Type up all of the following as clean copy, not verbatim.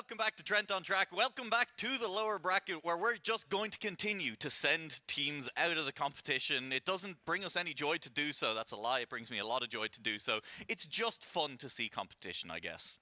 Welcome back to Trent on Track. Welcome back to the lower bracket where we're just going to continue to send teams out of the competition. It doesn't bring us any joy to do so. That's a lie. It brings me a lot of joy to do so. It's just fun to see competition, I guess.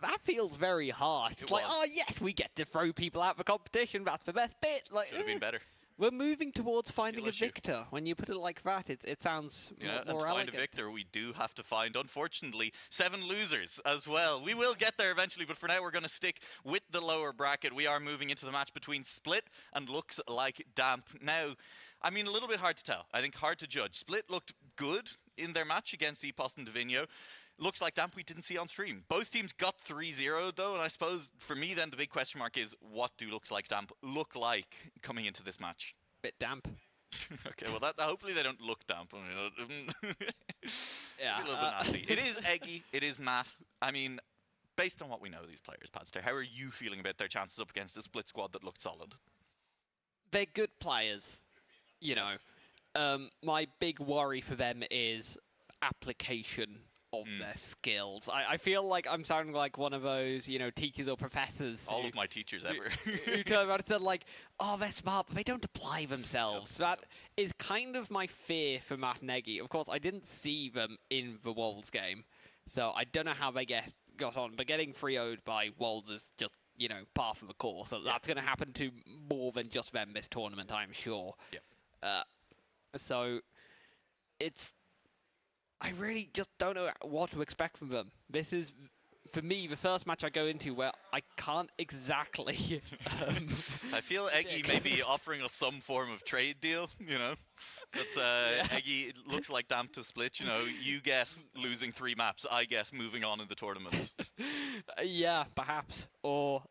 That feels very harsh. It's like, oh yes, we get to throw people out of the competition. That's the best bit. Like, should have been better. We're moving towards finding a victor. When you put it like that, it sounds more and to elegant. find a victor, we do have to find, unfortunately, 7 losers as well. We will get there eventually, but for now we're going to stick with the lower bracket. We are moving into the match between Split and Looks Like Damp. Now, I mean, a little bit hard to tell. I think hard to judge. Split looked good in their match against Epos and Divino. Looks Like Damp we didn't see on stream. Both teams got 3-0 though, and I suppose for me then the big question mark is, what do Looks Like Damp look like coming into this match? Bit damp. Okay, well, that hopefully they don't look damp. Yeah, a little bit nasty. It is eggy. It is matte. I mean, based on what we know of these players, Padster, how are you feeling about their chances up against a Split squad that looked solid? They're good players, you know. My big worry for them is application of their skills. I feel like I'm sounding like one of those, teachers or professors. All of my teachers ever. who turn around and said, like, oh, they're smart, but they don't apply themselves. That is kind of my fear for Matt and Eggy. Of course, I didn't see them in the Wolves game, so I don't know how they got on, but getting 3-0'd by Wolves is just, par for the course. So that's going to happen to more than just them this tournament, I'm sure. Yep. So it's... I really just don't know what to expect from them. This is, for me, the first match I go into where I can't exactly... I feel Eggy may be offering us some form of trade deal, That's Eggy, it looks like Damp to Split, you get losing 3 maps, I get moving on in the tournament. Yeah, perhaps. Or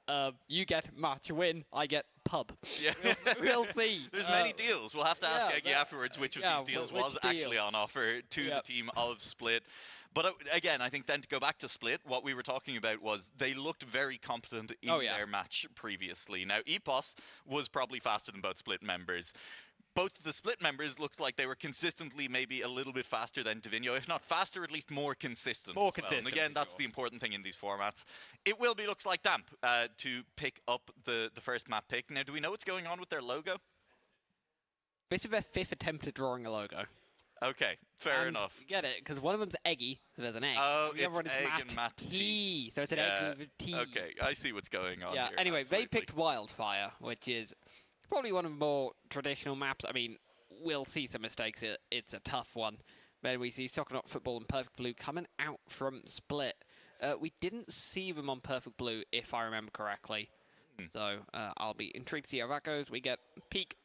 you get match win, I get pub. Yeah. We'll see. There's many deals. We'll have to ask Eggy afterwards which of these deals was actually on offer to the team of Split. But again, I think then to go back to Split, what we were talking about was they looked very competent in their match previously. Now, Epos was probably faster than both Split members. Both the Split members looked like they were consistently maybe a little bit faster than Divino, if not faster, at least more consistent. More consistent. And again, that's the important thing in these formats. It will be Looks Like Damp to pick up the first map pick. Now, do we know what's going on with their logo? This is their 5th attempt at drawing a logo. Okay, fair enough. You get it, because one of them's Eggy, so there's an egg. Oh, the other it's one is egg and Matt T. So it's an egg with a T. Okay, I see what's going on here. Anyway, absolutely. They picked Wildfire, which is probably one of the more traditional maps. I mean, we'll see some mistakes. It's a tough one. Then we see Soccer Not Football and Perfect Blue coming out from Split. We didn't see them on Perfect Blue, if I remember correctly. So I'll be intrigued to see how that goes. We get Peak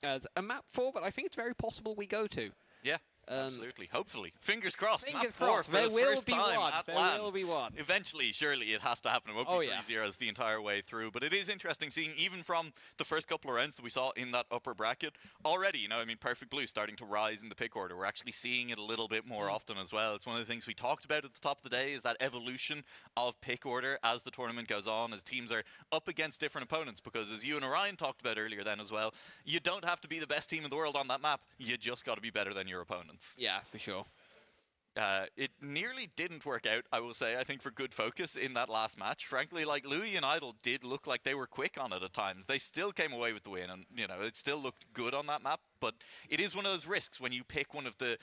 as a map 4, but I think it's very possible we go to. Yeah. Absolutely. Hopefully. Fingers crossed. Fingers Map 4 crossed. for the first time at There LAN. will be one. Eventually, surely it has to happen. It won't be 3-0s the entire way through. But it is interesting seeing, even from the first couple of rounds that we saw in that upper bracket, already, Perfect Blue starting to rise in the pick order. We're actually seeing it a little bit more often as well. It's one of the things we talked about at the top of the day, is that evolution of pick order as the tournament goes on, as teams are up against different opponents. Because as you and Orion talked about earlier then as well, you don't have to be the best team in the world on that map. You just got to be better than your opponents. Yeah, for sure. It nearly didn't work out, I will say, I think, for good focus in that last match. Frankly, like, Louis and Idol did look like they were quick on it at times. They still came away with the win, and, it still looked good on that map. But it is one of those risks when you pick one of the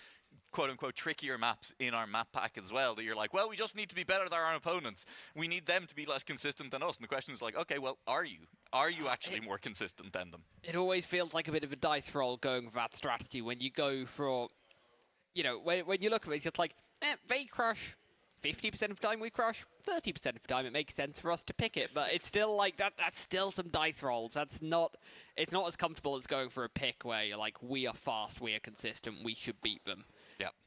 quote-unquote trickier maps in our map pack as well, that you're like, well, we just need to be better than our opponents. We need them to be less consistent than us. And the question is like, okay, well, are you? Are you actually more consistent than them? It always feels like a bit of a dice roll going with that strategy when you go for... when you look at it, it's just like, they crush 50% of the time we crush, 30% of the time it makes sense for us to pick it. But it's still like, that's still some dice rolls. It's not as comfortable as going for a pick where you're like, we are fast, we are consistent, we should beat them.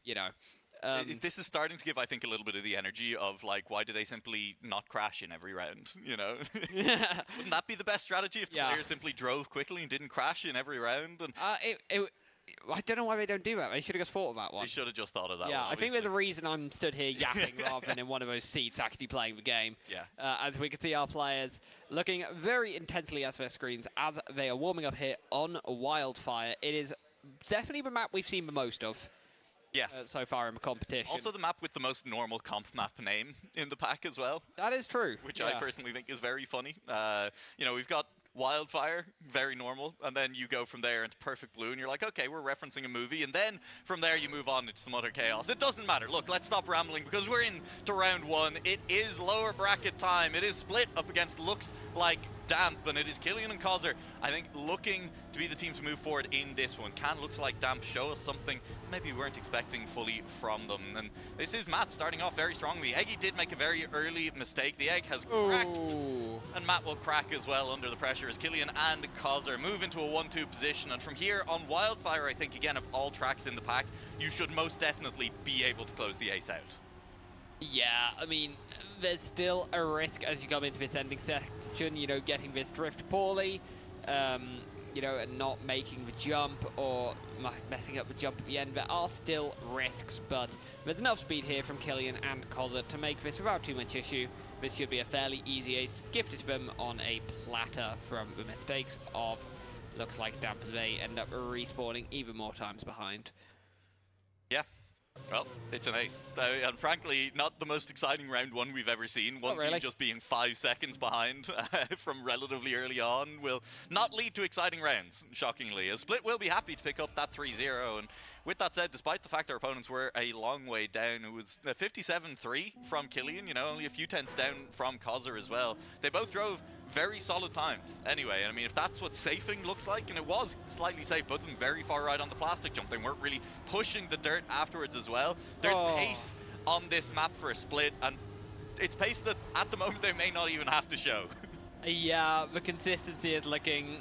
Yeah. This is starting to give, I think, a little bit of the energy of, like, why do they simply not crash in every round, Wouldn't that be the best strategy if the players simply drove quickly and didn't crash in every round? And I don't know why they don't do that. They should have just thought of that one. They should have just thought of that one. Yeah, I think there's a reason I'm stood here yapping rather than in one of those seats actually playing the game. Yeah. As we can see our players looking very intensely at their screens as they are warming up here on Wildfire. It is definitely the map we've seen the most of. Yes. So far in the competition. Also the map with the most normal comp map name in the pack as well. That is true. Which I personally think is very funny. You know, we've got Wildfire, very normal, and then you go from there into Perfect Blue, and you're like, okay, we're referencing a movie, and then from there you move on into some other chaos. It doesn't matter. Look, let's stop rambling, because we're into round one. It is lower bracket time. It is Split up against looks like Damp, and it is Killian and Kozzer, I think, looking to be the team to move forward in this one. Can looks like Damp show us something maybe we weren't expecting fully from them. And this is Matt starting off very strongly. Eggy did make a very early mistake. The egg has cracked. Ooh. And Matt will crack as well under the pressure as Killian and Kozzer move into a 1-2 position. And from here on Wildfire, I think, again, of all tracks in the pack, you should most definitely be able to close the ace out. Yeah, I mean, there's still a risk as you come into this ending section, you know, getting this drift poorly, you know, and not making the jump or messing up the jump at the end. There are still risks, but there's enough speed here from Killian and Kozzer to make this without too much issue. This should be a fairly easy ace, gifted to them on a platter from the mistakes of looks like Damp as they end up respawning even more times behind. Yeah. Well, it's an ace. And frankly, not the most exciting round one we've ever seen. One team just being 5 seconds behind from relatively early on will not lead to exciting rounds, shockingly. As Split will be happy to pick up that 3-0. And with that said, despite the fact our opponents were a long way down, it was 57-3 from Killian, you know, only a few tenths down from Kozzer as well. They both drove very solid times. Anyway, I mean, if that's what safing looks like, and it was slightly safe, both of them very far right on the plastic jump. They weren't really pushing the dirt afterwards as well. There's pace on this map for a Split, and it's pace that at the moment they may not even have to show. Yeah, the consistency is looking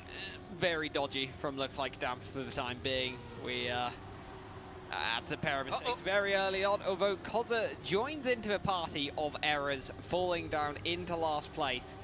very dodgy from looks like Damp for the time being. We had a pair of mistakes very early on, although Kozzer joins into the party of errors, falling down into last place.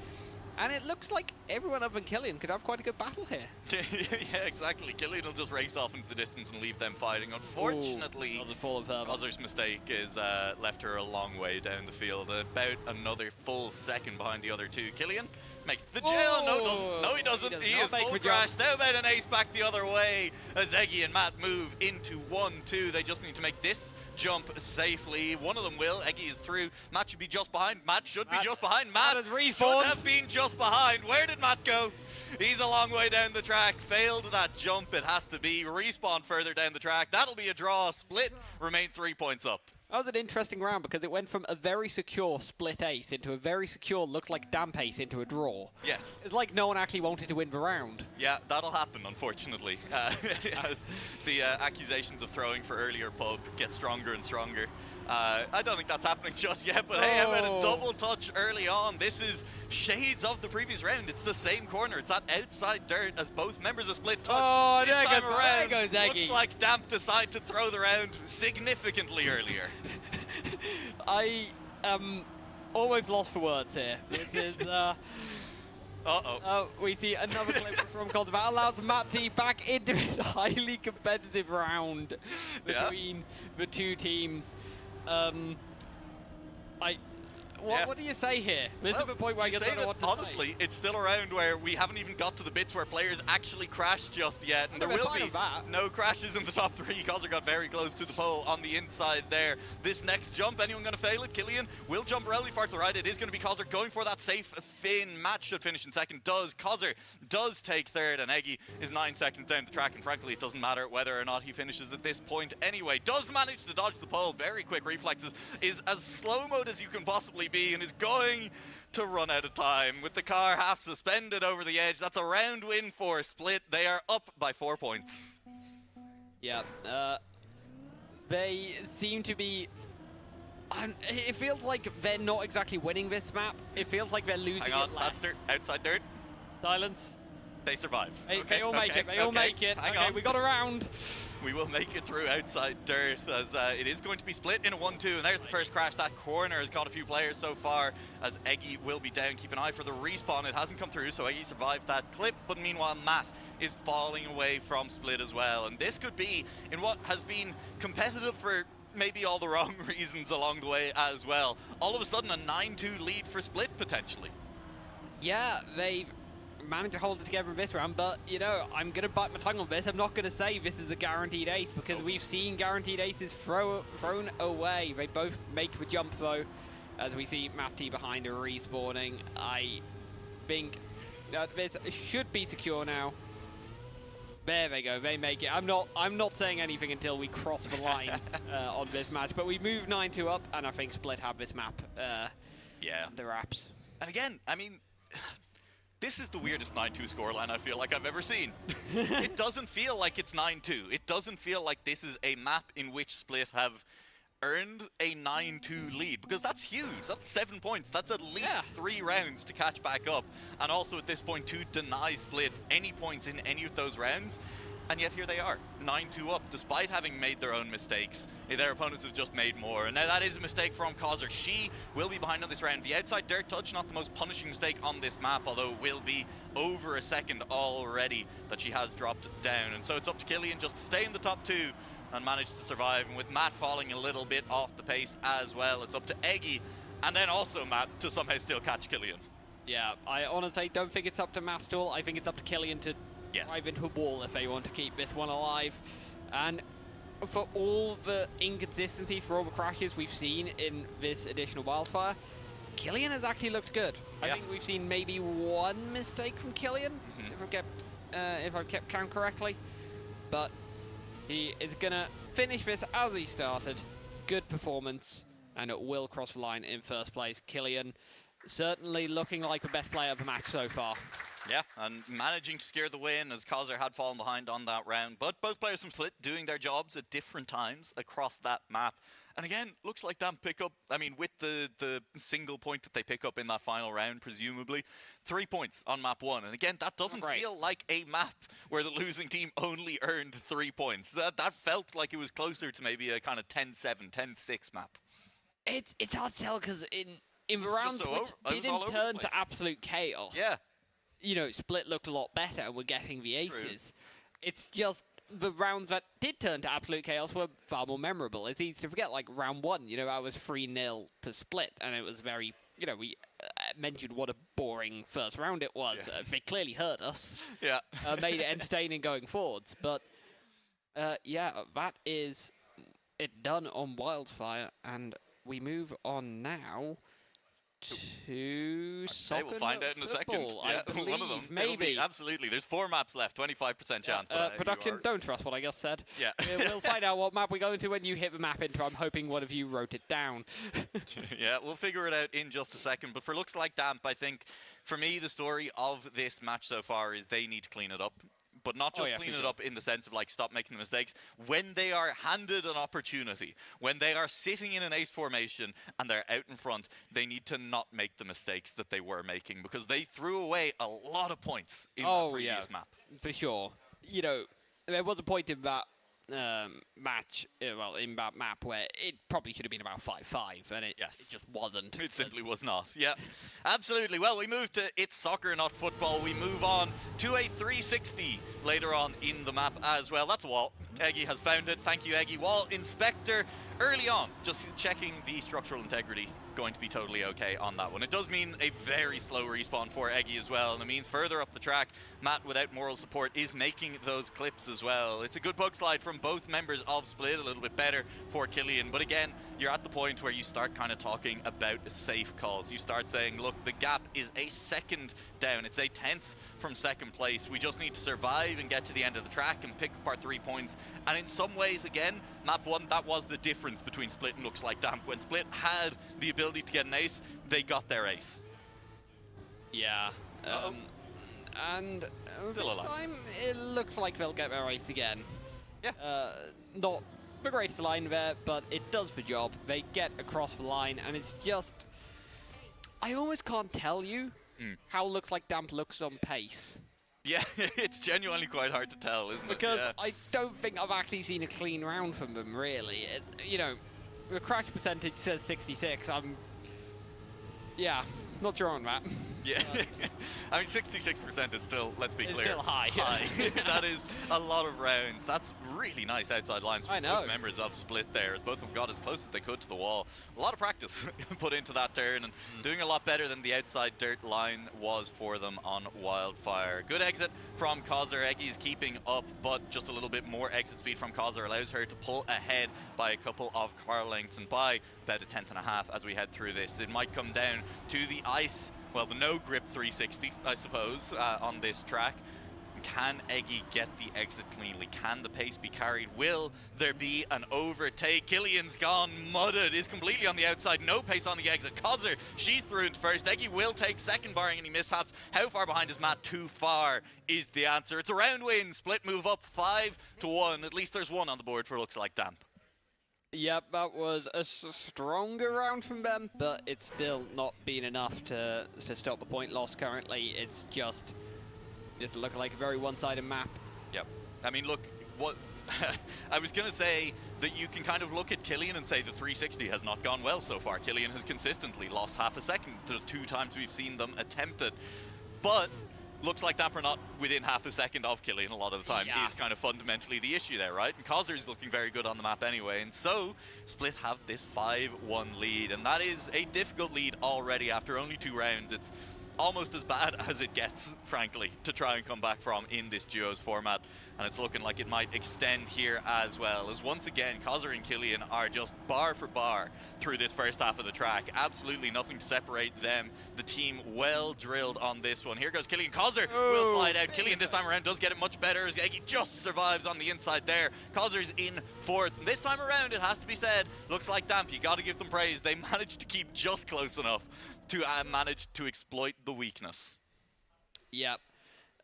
And it looks like everyone other than Killian could have quite a good battle here. Yeah, exactly. Killian will just race off into the distance and leave them fighting. Unfortunately, Kozzer's mistake is left her a long way down the field, about another full second behind the other two. Killian makes the jail. No, doesn't. No, he doesn't. He is full crash. Now about an ace back the other way as Eggy and Matt move into 1-2. They just need to make this jump safely. One of them will. Eggy is through. Matt should be just behind. Matt should be just behind. Matt should have been just behind. Where did Matt go? He's a long way down the track. Failed that jump. It has to be. Respawn further down the track. That'll be a draw. Split remain 3 points up. That was an interesting round because it went from a very secure Split ace into a very secure looks like Damp ace into a draw. Yes. It's like no one actually wanted to win the round. Yeah, that'll happen, unfortunately. As the accusations of throwing for earlier pub get stronger and stronger. I don't think that's happening just yet, but hey, how about a double touch early on? This is shades of the previous round. It's the same corner. It's that outside dirt as both members of Split touch. This time around, looks like Damp decide to throw the round significantly earlier. I am almost lost for words here. This is... we see another clip from Kozzer that allows Matty back into his highly competitive round between the two teams. What do you say here? This is the point where I don't know what to say. Honestly, it's still around where we haven't even got to the bits where players actually crash just yet, and there will be no crashes in the top 3. Kozzer got very close to the pole on the inside there. This next jump, anyone going to fail it? Killian will jump relatively far to the right. It is going to be Kozzer going for that safe thin. Matt should finish in second. Kozzer does take third, and Eggy is 9 seconds down the track, and frankly, it doesn't matter whether or not he finishes at this point anyway. Does manage to dodge the pole. Very quick reflexes. Is as slow mode as you can possibly be, and is going to run out of time with the car half suspended over the edge. That's a round win for Split. They are up by 4 points. Yeah, they seem to be... it feels like they're not exactly winning this map. It feels like they're losing Hang on, it less. that's dirt. Outside dirt. Silence. They survive. They all make it. They all make it. Hang on. We got a round. We will make it through outside dirt as it is going to be Split in a 1-2, and there's the first crash. That corner has got a few players so far as Eggy will be down. Keep an eye for the respawn. It hasn't come through, so Eggy survived that clip, but meanwhile Matt is falling away from Split as well, and this could be in what has been competitive for maybe all the wrong reasons along the way as well. All of a sudden a 9-2 lead for Split potentially. Yeah, they've managed to hold it together in this round, but, you know, I'm going to bite my tongue on this. I'm not going to say this is a guaranteed ace, because we've seen guaranteed aces thrown away. They both make the jump, though, as we see Matt T behind a respawning. I think that this should be secure now. There they go, they make it. I'm not saying anything until we cross the line on this match, but we move 9-2 up, and I think Split have this map the wraps. And again, I mean, this is the weirdest 9-2 scoreline I feel like I've ever seen. It doesn't feel like it's 9-2. It doesn't feel like this is a map in which Split have earned a 9-2 lead, because that's huge. That's 7 points. That's at least 3 rounds to catch back up, and also at this point to deny Split any points in any of those rounds. And yet here they are, 9-2 up, despite having made their own mistakes. Their opponents have just made more. And now that is a mistake from Causer. She will be behind on this round. The outside dirt touch, not the most punishing mistake on this map, although it will be over a second already that she has dropped down. And so it's up to Killian just to stay in the top 2 and manage to survive. And with Matt falling a little bit off the pace as well, it's up to Eggy and then also Matt to somehow still catch Killian. Yeah, I honestly don't think it's up to Matt at all. I think it's up to Killian to drive into a wall if they want to keep this one alive. And for all the inconsistencies, for all the crashes we've seen in this additional wildfire, Killian has actually looked good. I think we've seen maybe 1 mistake from Killian, if I've kept count correctly. But he is going to finish this as he started. Good performance, and it will cross the line in first place. Killian certainly looking like the best player of the match so far. Yeah, and managing to secure the win as Causer had fallen behind on that round. But both players from Split doing their jobs at different times across that map. And again, looks like Damp pick up, I mean, with the single point that they pick up in that final round, presumably, 3 points on map 1. And again, that doesn't feel like a map where the losing team only earned 3 points. That felt like it was closer to maybe a kind of 10-7, 10-6 map. It's hard to tell, because in the rounds which didn't turn to absolute chaos, you know, Split looked a lot better and we're getting the aces. True. It's just the rounds that did turn to absolute chaos were far more memorable. It's easy to forget, like round 1, you know, I was 3-0 to Split, and it was very, you know, we mentioned what a boring first round it was. They clearly hurt us. Made it entertaining going forwards. But, that is it done on Wildfire, and we move on now to soccer. We'll find out in a second. I believe, one of them. Maybe. Absolutely. There's 4 maps left, 25% chance. Production, don't trust what I just said. Yeah. We'll find out what map we go into when you hit the map intro. I'm hoping one of you wrote it down. Yeah, we'll figure it out in just a second. But for looks like Damp, I think, for me, the story of this match so far is they need to clean it up. But not just clean it up in the sense of, like, stop making the mistakes. When they are handed an opportunity, when they are sitting in an ace formation and they're out in front, they need to not make the mistakes that they were making, because they threw away a lot of points in the previous map. For sure. You know, there was a point in that match, in that map, where it probably should have been about 5-5, and it just wasn't. It simply was not. Yeah, absolutely. Well, we move to It's Soccer, Not Football. We move on to a 360 later on in the map as well. That's a wall. Eggy has found it. Thank you, Eggy. Wall Inspector early on, just checking the structural integrity. Going to be totally okay on that one. It does mean a very slow respawn for Eggy as well, and it means further up the track, Matt, without moral support, is making those clips as well. It's a good bug slide from both members of Split, a little bit better for Killian, but again, you're at the point where you start kind of talking about safe calls. You start saying, look, the gap is a second down. It's a 10th from second place. We just need to survive and get to the end of the track and pick up our 3 points. And in some ways, again, map 1, that was the difference between Split and looks like Damp. When Split had the ability to get an ace, they got their ace. Yeah. And this time, it looks like they'll get their ace again. Yeah. Not the greatest line there, but it does the job. They get across the line, and it's just... I almost can't tell you how looks like Damp looks on pace. Yeah, it's genuinely quite hard to tell, isn't it? Because I don't think I've actually seen a clean round from them, really. You know, the crash percentage says 66. I'm... Yeah, not sure on that. Yeah, I mean 66% is still, let's be It's clear, still high. That is a lot of rounds. That's really nice outside lines from I know. both members of Split there, as both of them got as close as they could to the wall. A lot of practice put into that turn, and doing a lot better than the outside dirt line was for them on Wildfire. Good exit from Causer. Eggy's keeping up, but just a little bit more exit speed from Causer allows her to pull ahead by a couple of car lengths, and by about a tenth and a half as we head through this. It might come down to the ice, well, the no grip 360, I suppose, on this track. Can Eggy get the exit cleanly? Can the pace be carried? Will there be an overtake? Killian's gone mudded, is completely on the outside, no pace on the exit. Causer, she's through into first. Eggy will take second, barring any mishaps. How far behind is Matt? Too far is the answer. It's a round win. Split move up 5-1. At least there's one on the board for Looks Like Damp. Yep, that was a stronger round from them, but it's still not been enough to stop the point loss currently. It's looking like a very one-sided map. Yep. I mean, look, what I was going to say that you can kind of look at Killian and say the 360 has not gone well so far. Killian has consistently lost half a second the 2 times we've seen them attempt it. But Looks Like Damp are not within half a second of Killian a lot of the time. Yeah. Is kind of fundamentally the issue there, right? And Causer's looking very good on the map anyway, and so Split have this 5-1 lead, and that is a difficult lead already after only 2 rounds. It's almost as bad as it gets, frankly, to try and come back from in this duos format, and it's looking like it might extend here as well, as once again Causer and Killian are just bar for bar through this first half of the track. Absolutely nothing to separate them. The team well drilled on this one. Here goes Killian. Causer will slide out. Killian this time around does get it much better as Eggy just survives on the inside there. Causer's in fourth. And this time around, it has to be said, Looks Like Damp, you got to give them praise. They managed to keep just close enough to manage to exploit the weakness. Yep.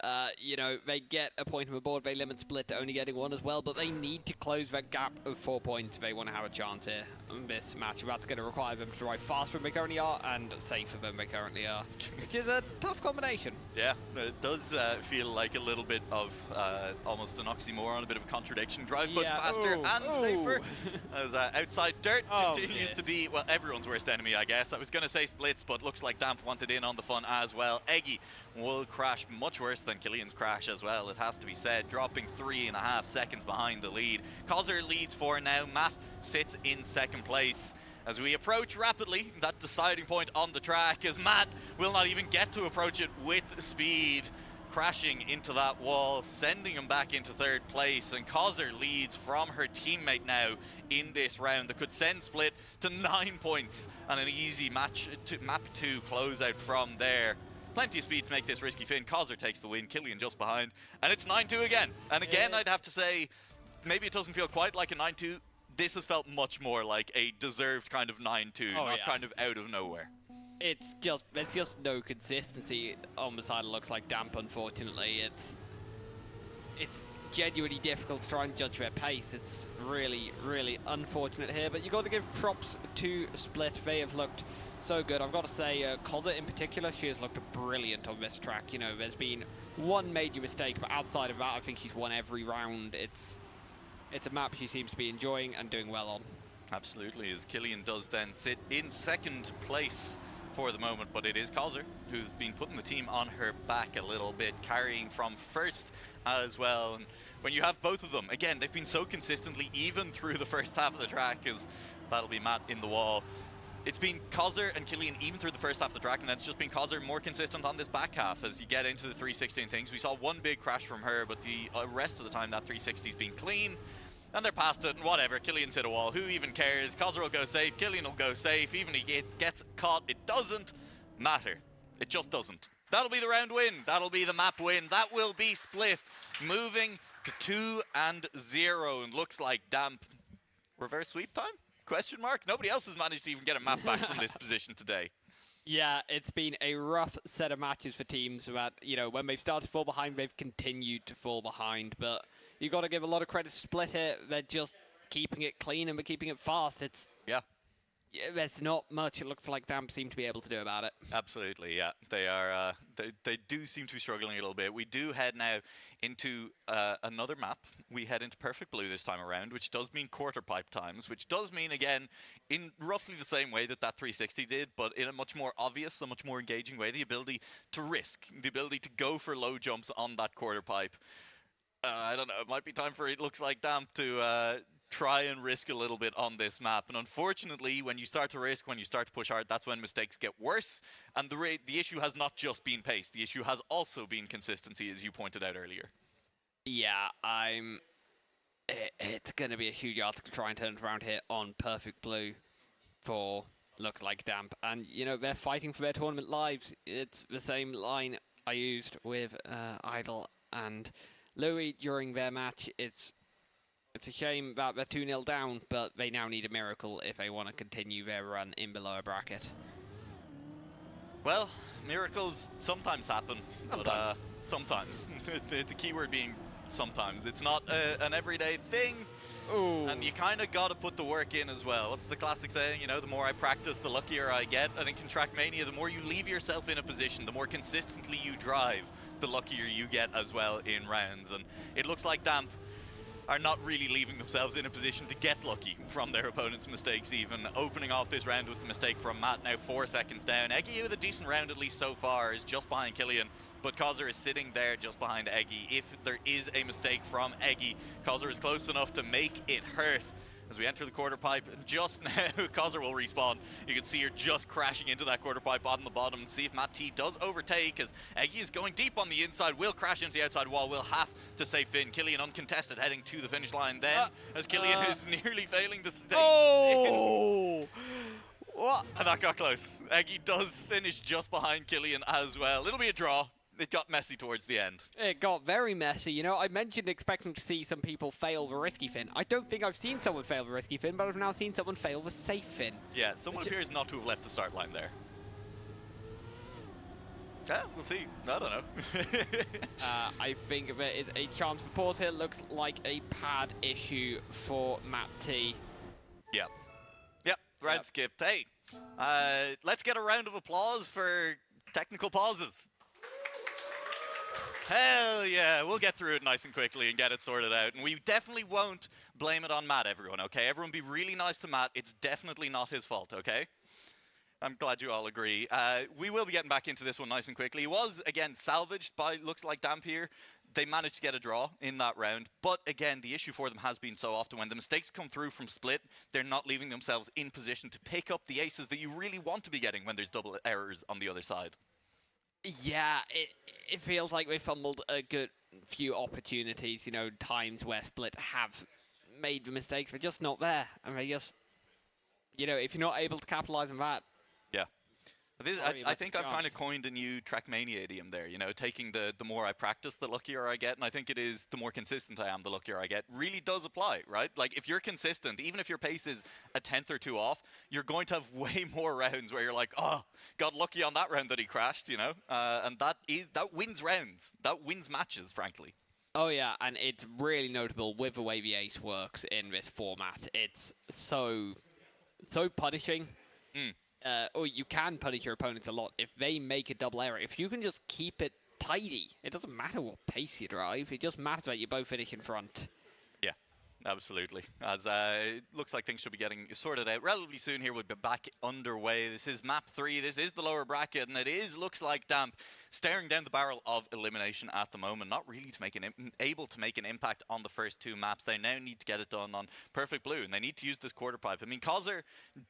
They get a point on the board. They limit Split to only getting 1 as well, but they need to close that gap of 4 points if they want to have a chance here in this match. That's going to require them to drive faster than they currently are and safer than they currently are, which is a tough combination. Yeah, it does feel like a little bit of almost an oxymoron, a bit of a contradiction. Drive both faster and safer. As outside dirt continues to be, well, everyone's worst enemy, I guess. I was going to say Splits, but Looks Like Damp wanted in on the fun as well. Eggy will crash much worse than Killian's crash as well, it has to be said, dropping 3.5 seconds behind the lead. Causer leads 4 now. Matt sits in second place. As we approach rapidly that deciding point on the track, as Matt will not even get to approach it with speed, crashing into that wall, sending him back into third place, and Causer leads from her teammate now in this round that could send Split to 9 points and an easy map 2 closeout from there. Plenty of speed to make this risky fin. Causer takes the win, Killian just behind, and it's 9-2 again. And again, I'd have to say, maybe it doesn't feel quite like a 9-2. This has felt much more like a deserved kind of 9-2, not kind of out of nowhere. There's just no consistency on the side of Looks Like Damp, unfortunately. It's genuinely difficult to try and judge their pace. It's really, really unfortunate here, but you got to give props to Split. They have looked so good. I've got to say, Causer in particular, she has looked brilliant on this track. You know, there's been one major mistake, but outside of that, I think she's won every round. It's a map she seems to be enjoying and doing well on. Absolutely, as Killian does then sit in second place for the moment, but it is Causer who's been putting the team on her back a little bit, carrying from first as well. And when you have both of them, again, they've been so consistently even through the first half of the track, as that'll be Matt in the wall. It's been Causer and Killian even through the first half of the track, and then it's just been Causer more consistent on this back half as you get into the 360 and things. We saw one big crash from her, but the rest of the time that 360's been clean. And they're past it, and whatever, Killian's hit a wall, who even cares? Causer will go safe, Killian will go safe, even if he gets caught, it doesn't matter. It just doesn't. That'll be the round win, that'll be the map win, that will be Split, moving to 2-0, and Looks Like Damp. Reverse sweep time? Question mark? Nobody else has managed to even get a map back from this position today. Yeah, it's been a rough set of matches for teams that, when they've started to fall behind, they've continued to fall behind, but you got to give a lot of credit to Split here. They're just keeping it clean and they're keeping it fast. there's not much it looks like Damp seem to be able to do about it. Absolutely, yeah. They are. They do seem to be struggling a little bit. We do head now into another map. We head into Perfect Blue this time around, which does mean quarter pipe times, which does mean, again, in roughly the same way that 360 did, but in a much more obvious, a much more engaging way, the ability to risk, the ability to go for low jumps on that quarter pipe. I don't know, it might be time for, it looks like, Damp to try and risk a little bit on this map. And unfortunately, when you start to risk, when you start to push hard, that's when mistakes get worse. And the issue has not just been pace. The issue has also been consistency, as you pointed out earlier. Yeah, it's going to be a huge ask to try and turn it around here on Perfect Blue for looks like Damp. And, you know, they're fighting for their tournament lives. It's the same line I used with Idle and Louis during their match. It's a shame that they're 2-0 down, but they now need a miracle if they want to continue their run in the lower bracket. Well, miracles sometimes happen, but sometimes. The key word being sometimes. It's not an everyday thing. Ooh. And you kind of got to put the work in as well. What's the classic saying? You know, the more I practice, the luckier I get. I think in Trackmania, the more you leave yourself in a position, the more consistently you drive, the luckier you get as well in rounds. And it looks like Damp are not really leaving themselves in a position to get lucky from their opponent's mistakes even. Opening off this round with the mistake from Matt, now 4 seconds down. Eggy with a decent round at least so far is just behind Killian, but Kozzer is sitting there just behind Eggy. If there is a mistake from Eggy, Kozzer is close enough to make it hurt. As we enter the quarter pipe, and just now, Kozzer will respawn. You can see her just crashing into that quarter pipe on the bottom. See if Matt T does overtake, as Eggy is going deep on the inside, will crash into the outside wall, will have to save Finn. Killian uncontested, heading to the finish line then, as Killian is nearly failing to stay. Oh! What? And that got close. Eggy does finish just behind Killian as well. It'll be a draw. It got messy towards the end. It got very messy. You know, I mentioned expecting to see some people fail the risky fin. I don't think I've seen someone fail the risky fin, but I've now seen someone fail the safe fin. Yeah, someone appears not to have left the start line there. Yeah, we'll see. I don't know. I think there is a chance for pause here. Looks like a pad issue for Matt T. Yep. Yep, round skipped. Hey, let's get a round of applause for technical pauses. Hell yeah, we'll get through it nice and quickly and get it sorted out. And we definitely won't blame it on Matt, everyone, okay? Everyone be really nice to Matt. It's definitely not his fault, okay? I'm glad you all agree. We will be getting back into this one nice and quickly. It was, again, salvaged by looks like Damp here. They managed to get a draw in that round. But again, the issue for them has been so often when the mistakes come through from Split, they're not leaving themselves in position to pick up the aces that you really want to be getting when there's double errors on the other side. Yeah, it feels like we fumbled a good few opportunities, you know, times where Split have made the mistakes. They're just not there. And they just, you know, if you're not able to capitalize on that. Yeah. I think I've kind of coined a new Trackmania idiom there, you know, taking the more I practice, the luckier I get. And I think it is the more consistent I am, the luckier I get. Really does apply, right? Like, if you're consistent, even if your pace is a tenth or two off, you're going to have way more rounds where you're like, oh, got lucky on that round that he crashed, you know? And that wins rounds. That wins matches, frankly. Oh, yeah, and it's really notable with the way the ace works in this format. It's so punishing. Or you can punish your opponents a lot if they make a double error. If you can just keep it tidy, it doesn't matter what pace you drive. It just matters that you both finish in front. Yeah, absolutely. As it looks like things should be getting sorted out relatively soon here. We'll be back underway. This is map 3. This is the lower bracket, and it looks like Damp staring down the barrel of elimination at the moment. Not really able to make an impact on the first 2 maps. They now need to get it done on Perfect Blue, and they need to use this quarter pipe. I mean, Kozzer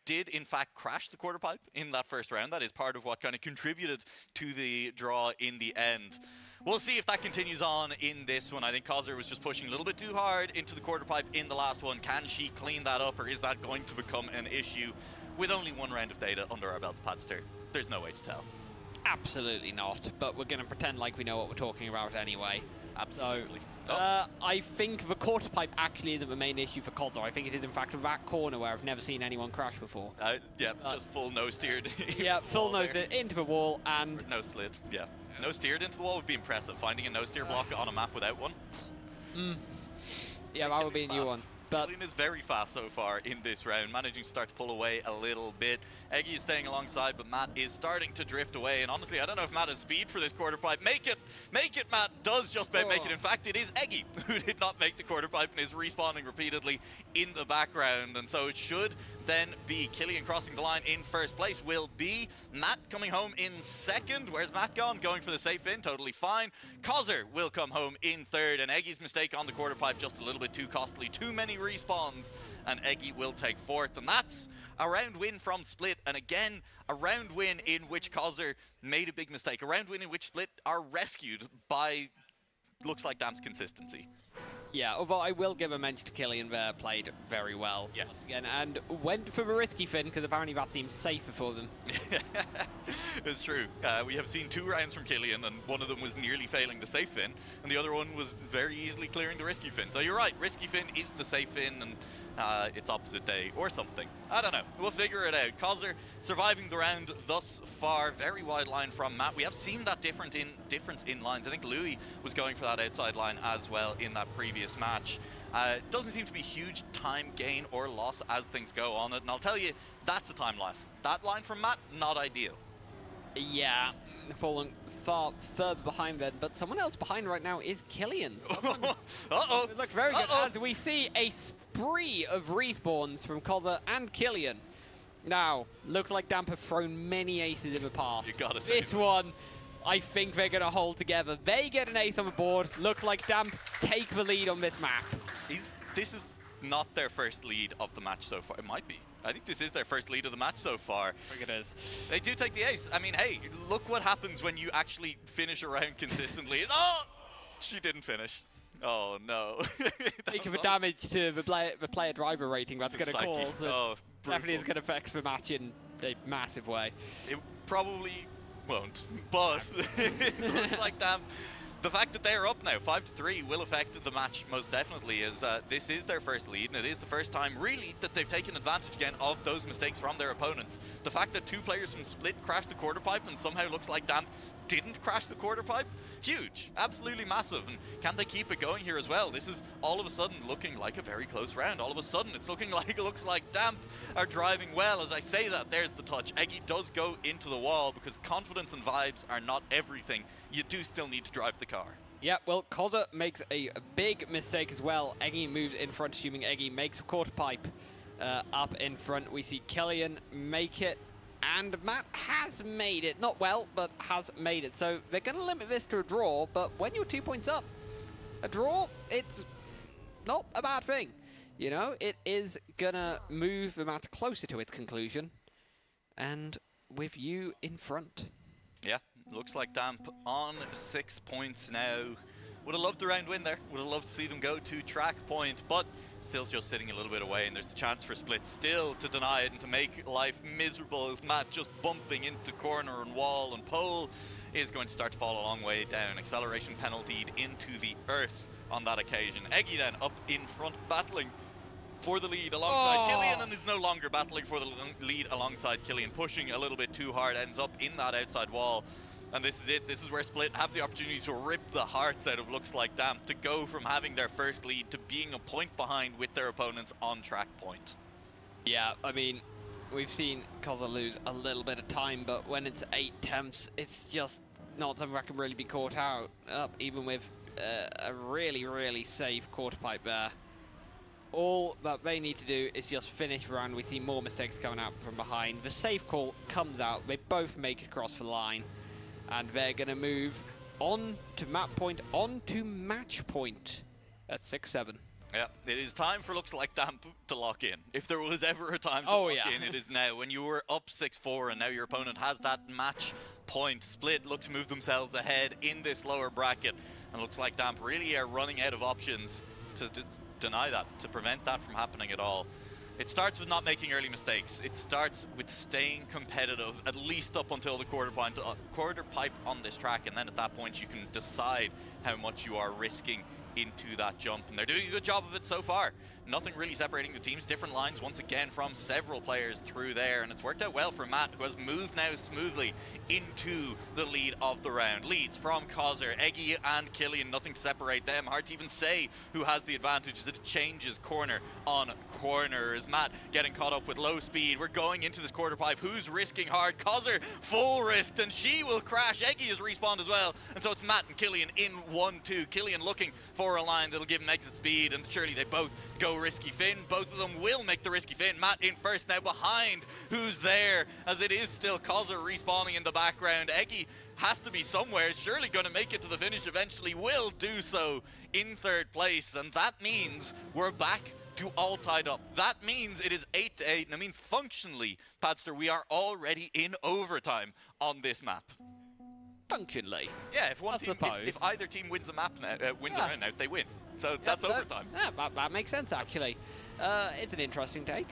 did in fact crash the quarter pipe in that first round. That is part of what kind of contributed to the draw in the end. We'll see if that continues on in this one. I think Kozzer was just pushing a little bit too hard into the quarter pipe in the last one. Can she clean that up, or is that going to become an issue? With only 1 round of data under our belts, Padster, there's no way to tell. Absolutely not, but we're going to pretend like we know what we're talking about anyway. Absolutely. So, I think the quarter pipe actually isn't the main issue for Kozzer. I think it is in fact that corner where I've never seen anyone crash before. Yeah, just full no-steered. Yeah, full no-steered into the wall and... Or no-slid, yeah. No-steered into the wall would be impressive. Finding a no-steer block on a map without one. Yeah, that would be a new one. But Killian is very fast so far in this round, managing to start to pull away a little bit. Eggy is staying alongside, but Matt is starting to drift away. And honestly, I don't know if Matt has speed for this quarter pipe. Make it, Matt does just about make it. In fact, it is Eggy who did not make the quarter pipe and is respawning repeatedly in the background. And so it should then be Killian crossing the line in first place. Will be Matt coming home in second. Where's Matt gone? Going for the safe in, totally fine. Kozzer will come home in third, and Eggy's mistake on the quarter pipe just a little bit too costly. Too many respawns, and Eggy will take fourth. And that's a round win from Split, and again, a round win in which Kozzer made a big mistake. A round win in which Split are rescued by, looks like, Damp's consistency. yeah, although I will give a mention to Killian there, played very well. Yes. Once again, and went for the risky fin, because apparently that seems safer for them. It's true. We have seen 2 rounds from Killian, and one of them was nearly failing the safe fin, and the other one was very easily clearing the risky fin. So you're right, risky fin is the safe fin, and it's opposite day or something. I don't know. We'll figure it out. Kozzer surviving the round thus far. Very wide line from Matt. We have seen that difference in lines. I think Louis was going for that outside line as well in that previous match. Doesn't seem to be huge time gain or loss as things go on it, and I'll tell you, that's a time loss. That line from Matt, not ideal. Yeah, falling far further behind then, but someone else behind right now is Killian. Uh-oh. It looks very good as we see a spree of respawns from Kozzer and Killian. Now, looks like Damp have thrown many aces in the past. You gotta say this one, I think they're going to hold together. They get an ace on the board. Looks like Damp take the lead on this map. This is not their first lead of the match so far. It might be. I think this is their first lead of the match so far. I think it is. They do take the ace. I mean, hey, look what happens when you actually finish a round consistently. Oh! She didn't finish. Oh, no. Thinking of the damage to the player driver rating that's going to cause. Oh, definitely is going to affect the match in a massive way. It probably won't, but it looks like Damp. The fact that they're up now, 5-3, will affect the match most definitely, as this is their first lead, and it is the first time, really, that they've taken advantage again of those mistakes from their opponents. The fact that 2 players from Split crashed the quarter pipe and somehow looks like Damp didn't crash the quarter pipe, huge, absolutely massive. And can they keep it going here as well? This is all of a sudden looking like a very close round. All of a sudden it's looking like, it looks like Damp are driving well. As I say that, there's the touch. Eggy does go into the wall because confidence and vibes are not everything. You do still need to drive the car. Yeah, well, Kozzer makes a big mistake as well. Eggy moves in front, assuming Eggy makes a quarter pipe up in front. We see Killian make it, and Matt has made it. Not well, but has made it. So they're going to limit this to a draw, but when you're 2 points up, a draw, it's not a bad thing. You know, it is going to move the match closer to its conclusion, and with you in front. Yeah, looks like Damp on 6 points now. Would have loved the round win there. Would have loved to see them go to track point, but still just sitting a little bit away, and there's the chance for Split still to deny it and to make life miserable as Matt just bumping into corner and wall, and pole is going to start to fall a long way down. Acceleration penaltied into the earth on that occasion. Eggy then up in front, battling for the lead alongside Killian, and is no longer battling for the lead alongside Killian, pushing a little bit too hard, ends up in that outside wall. And this is it. This is where Split have the opportunity to rip the hearts out of looks like Damp, to go from having their first lead to being a point behind with their opponents on track point. Yeah, I mean, we've seen Kozzer lose a little bit of time, but when it's 8 attempts, it's just not something that can really be caught out up, even with a really, really safe quarter pipe there. All that they need to do is just finish the round. We see more mistakes coming out from behind. The safe call comes out. They both make it across the line. And they're going to move on to map point, on to match point at 6-7. Yeah, it is time for looks like Damp to lock in. If there was ever a time to lock in, it is now. When you were up 6-4 and now your opponent has that match point, Split look to move themselves ahead in this lower bracket. And looks like Damp really are running out of options to deny that, to prevent that from happening at all. It starts with not making early mistakes. It starts with staying competitive, at least up until the quarter pipe on this track, and then at that point you can decide how much you are risking into that jump, and they're doing a good job of it so far. Nothing really separating the teams. Different lines once again from several players through there, and it's worked out well for Matt, who has moved now smoothly into the lead of the round. Leads from Causer, Eggy and Killian. Nothing to separate them. Hard to even say who has the advantage as it changes corner on corner. As Matt getting caught up with low speed. We're going into this quarter pipe. Who's risking hard? Causer full risked, and she will crash. Eggy has respawned as well, and so it's Matt and Killian in 1-2. Killian looking for a line that'll give him exit speed, and surely they both go risky fin. Both of them will make the risky fin. Matt in first now behind who's there, as it is still Causer respawning in the background. Eggy has to be somewhere, surely going to make it to the finish eventually, will do so in third place, and that means we're back to all tied up. That means it is 8-8, and it means functionally, Padster, we are already in overtime on this map. Functionally. Yeah, if either team wins a map now, wins a round out, they win. So that's overtime. Yeah, that makes sense actually. It's an interesting take.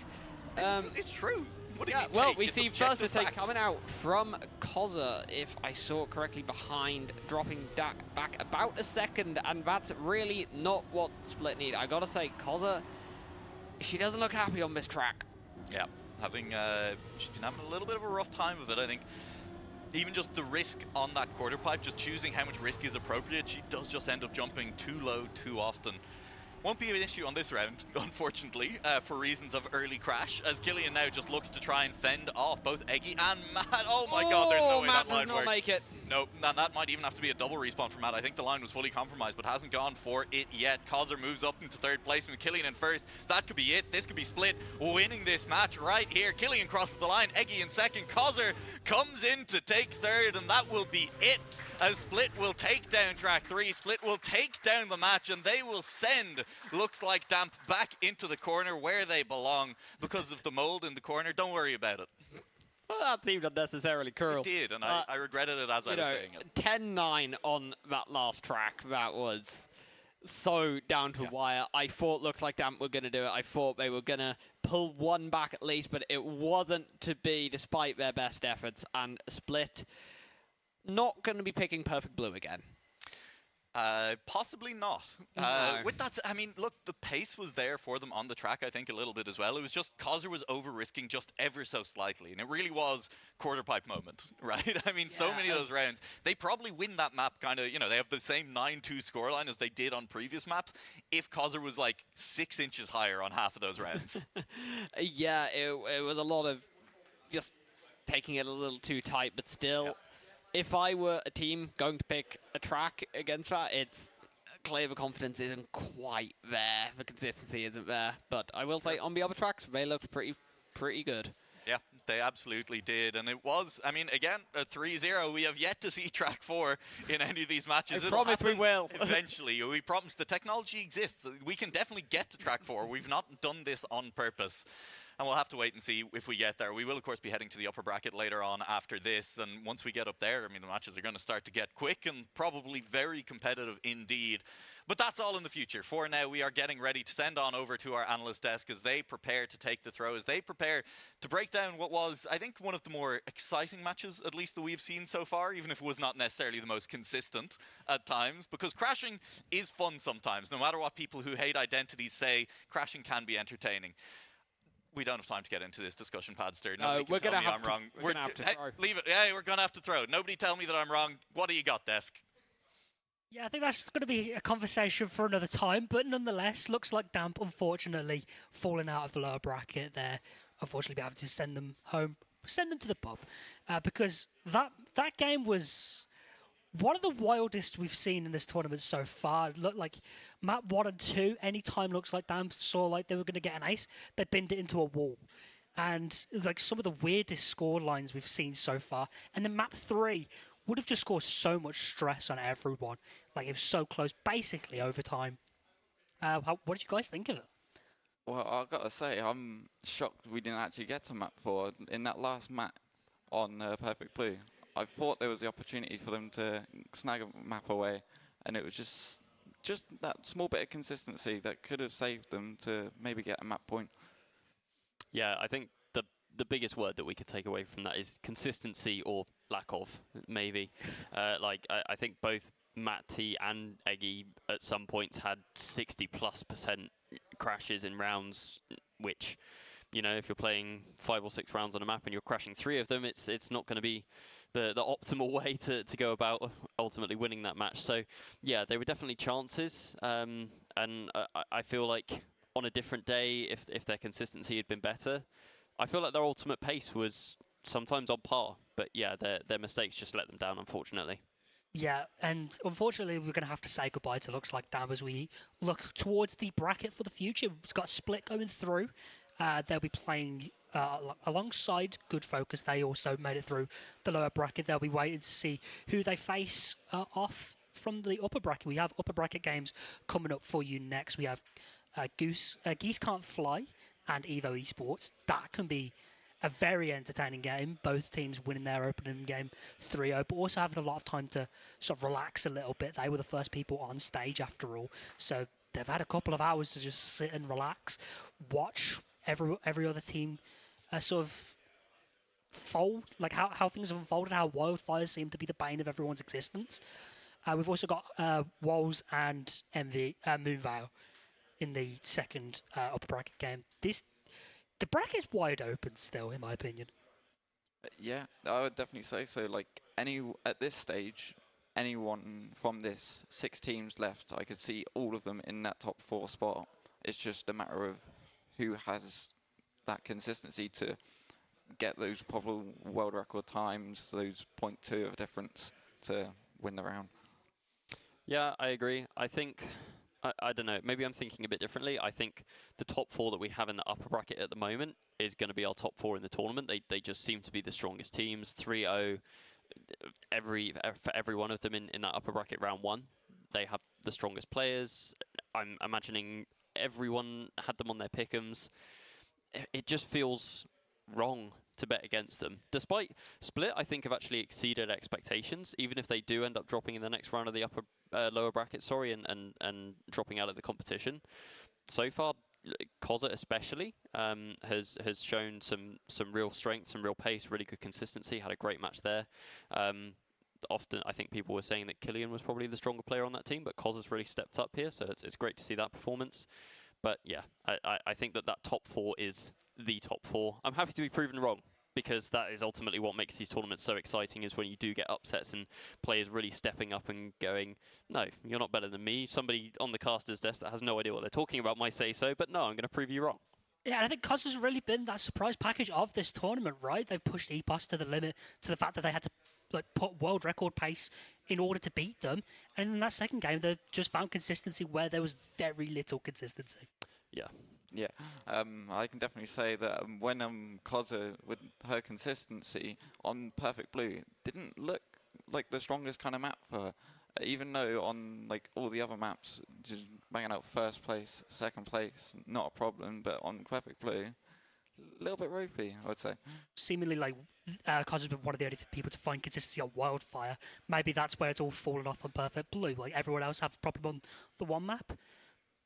It's true. What do you mean well, take? we It's see objective first mistake fact. coming out from Causer, if I saw correctly, behind, dropping back about a second, and that's really not what Split need. I gotta say, Causer, she doesn't look happy on this track. Yeah, she's been having a little bit of a rough time of it, I think. Even just the risk on that quarter pipe, just choosing how much risk is appropriate, she does just end up jumping too low too often. Won't be an issue on this round, unfortunately, for reasons of early crash, as Killian now just looks to try and fend off both Eggy and Matt. Oh my god, there's no way Matt that line does not works. make it. No, that might even have to be a double respawn for Matt. I think the line was fully compromised, but hasn't gone for it yet. Causer moves up into third place with Killian in first. That could be it. This could be Split winning this match right here. Killian crosses the line, Eggy in second. Causer comes in to take third, and that will be it, as Split will take down track 3. Split will take down the match, and they will send, looks like Damp, back into the corner where they belong because of the mold in the corner. Don't worry about it. Well, that seemed unnecessarily cruel. It did, and I regretted it as I was saying it. 10-9 on that last track. That was so down to wire. I thought looks like Damp were going to do it. I thought they were going to pull one back at least, but it wasn't to be despite their best efforts. And Split not going to be picking Perfect Blue again. Possibly not. No. With that, I mean, look, the pace was there for them on the track, I think, a little bit as well. It was just Causer was over-risking just ever so slightly, and it really was quarter pipe moment, right? I mean, so many of those rounds, they probably win that map kind of, they have the same 9-2 scoreline as they did on previous maps if Causer was like 6 inches higher on half of those rounds. Yeah, it was a lot of just taking it a little too tight, but still... Yep. If I were a team going to pick a track against that, it's clear the confidence isn't quite there. The consistency isn't there. But I will say on the other tracks, they looked pretty good. Yeah, they absolutely did. And it was, I mean, again, a 3-0. We have yet to see track 4 in any of these matches. I promise we will. Eventually. We promise the technology exists. We can definitely get to track 4. We've not done this on purpose. And we'll have to wait and see if we get there. We will, of course, be heading to the upper bracket later on after this. And once we get up there, I mean, the matches are going to start to get quick and probably very competitive indeed. But that's all in the future. For now, we are getting ready to send on over to our analyst desk as they prepare to take the throws. They prepare to break down what was, I think, one of the more exciting matches, at least that we've seen so far, even if it was not necessarily the most consistent at times, because crashing is fun sometimes. No matter what people who hate identities say, crashing can be entertaining. We don't have time to get into this discussion, Padster. Nobody can tell me I'm wrong. We're going to have to throw. Leave it. Yeah, we're going to have to throw. Nobody tell me that I'm wrong. What do you got, Desk? Yeah, I think that's going to be a conversation for another time, but nonetheless, looks like Damp, unfortunately, falling out of the lower bracket there. Unfortunately, be able to send them home, send them to the pub, because that game was one of the wildest we've seen in this tournament so far. It looked like map 1 and 2, anytime looks like Damp saw like they were going to get an ace, they binned it into a wall. And like some of the weirdest score lines we've seen so far. And then map 3 would have just caused so much stress on everyone. Like, it was so close, basically overtime. What did you guys think of it? Well, I've got to say, I'm shocked we didn't actually get to map 4. In that last map on Perfect Blue, I thought there was the opportunity for them to snag a map away, and it was just that small bit of consistency that could have saved them to maybe get a map point. Yeah, I think the biggest word that we could take away from that is consistency or lack of, maybe. I think both Matty and Eggy at some points had 60+% crashes in rounds, which, if you're playing 5 or 6 rounds on a map and you're crashing 3 of them, it's not going to be the optimal way to go about ultimately winning that match. So yeah, there were definitely chances, and I feel like on a different day, if their consistency had been better, I feel like their ultimate pace was sometimes on par. But yeah, their mistakes just let them down, unfortunately. Yeah, and unfortunately, we're going to have to say goodbye to looks like Dam as we look towards the bracket for the future. It's got a split going through. They'll be playing alongside Good Focus. They also made it through the lower bracket. They'll be waiting to see who they face off from the upper bracket. We have upper bracket games coming up for you next. We have Geese Can't Fly and Evo Esports. That can be a very entertaining game. Both teams winning their opening game 3-0, but also having a lot of time to sort of relax a little bit. They were the first people on stage after all, so they've had a couple of hours to just sit and relax, watch every other team sort of fold, like how things have unfolded, how wildfires seem to be the bane of everyone's existence. We've also got Walls and Moonvale in the second upper bracket game. The bracket's wide open still, in my opinion. Yeah, I would definitely say so. Like at this stage, anyone from this 6 teams left, I could see all of them in that top 4 spot. It's just a matter of who has that consistency to get those probable world record times, those 0.2 of difference to win the round. Yeah, I agree. I think, I don't know, maybe I'm thinking a bit differently. I think the top 4 that we have in the upper bracket at the moment is going to be our top 4 in the tournament. They just seem to be the strongest teams. 3-0 for every one of them in that upper bracket round 1. They have the strongest players. I'm imagining everyone had them on their pick'ems. It just feels wrong to bet against them. Despite Split, I think, have actually exceeded expectations, even if they do end up dropping in the next round of the lower bracket, and dropping out of the competition. So far, Koza especially has shown some real strength, some real pace, really good consistency, had a great match there. Often, I think people were saying that Killian was probably the stronger player on that team, but Koza's really stepped up here, so it's great to see that performance. But yeah, I think that top 4 is the top 4. I'm happy to be proven wrong, because that is ultimately what makes these tournaments so exciting, is when you do get upsets and players really stepping up and going, no, you're not better than me. Somebody on the caster's desk that has no idea what they're talking about might say so, but no, I'm going to prove you wrong. Yeah, and I think Cos has really been that surprise package of this tournament, right? They've pushed EPOS to the limit, to the fact that they had to put world record pace in order to beat them. And in that second game, they just found consistency where there was very little consistency. Yeah. Yeah, I can definitely say that when Koza, with her consistency on Perfect Blue, didn't look like the strongest kind of map for her. Even though on like all the other maps, just banging out first place, second place, not a problem. But on Perfect Blue, a little bit ropey, I would say. Seemingly, Koza has been one of the only people to find consistency on Wildfire. Maybe that's where it's all fallen off on Perfect Blue. Like everyone else have a problem on the one map.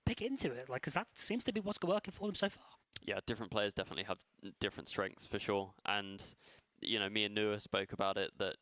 Pick into it, because that seems to be what's working for them so far. Yeah, different players definitely have different strengths for sure. And, me and Nua spoke about it, that,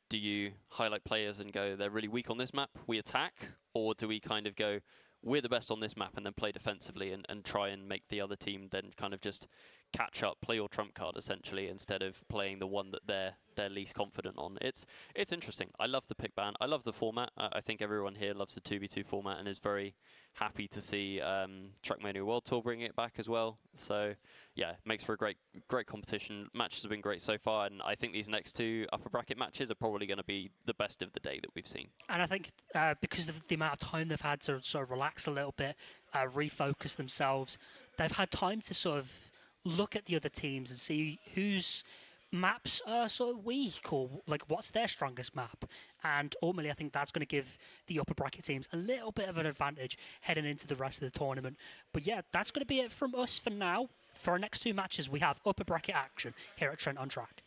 do you highlight players and go, they're really weak on this map, we attack? Or do we kind of go, we're the best on this map and then play defensively and try and make the other team then kind of just catch up, play your trump card essentially, instead of playing the one that they're least confident on. It's interesting. I love the pick ban. I love the format. I think everyone here loves the 2v2 format and is very happy to see Trackmania World Tour bring it back as well. So yeah, makes for a great competition. Matches have been great so far, and I think these next 2 upper bracket matches are probably going to be the best of the day that we've seen. And I think because of the amount of time they've had to sort of relax a little bit, refocus themselves, they've had time to sort of look at the other teams and see whose maps are sort of weak, or what's their strongest map. And ultimately, I think that's going to give the upper bracket teams a little bit of an advantage heading into the rest of the tournament. But yeah, that's going to be it from us for now. For our next 2 matches, we have upper bracket action here at Trent on Track.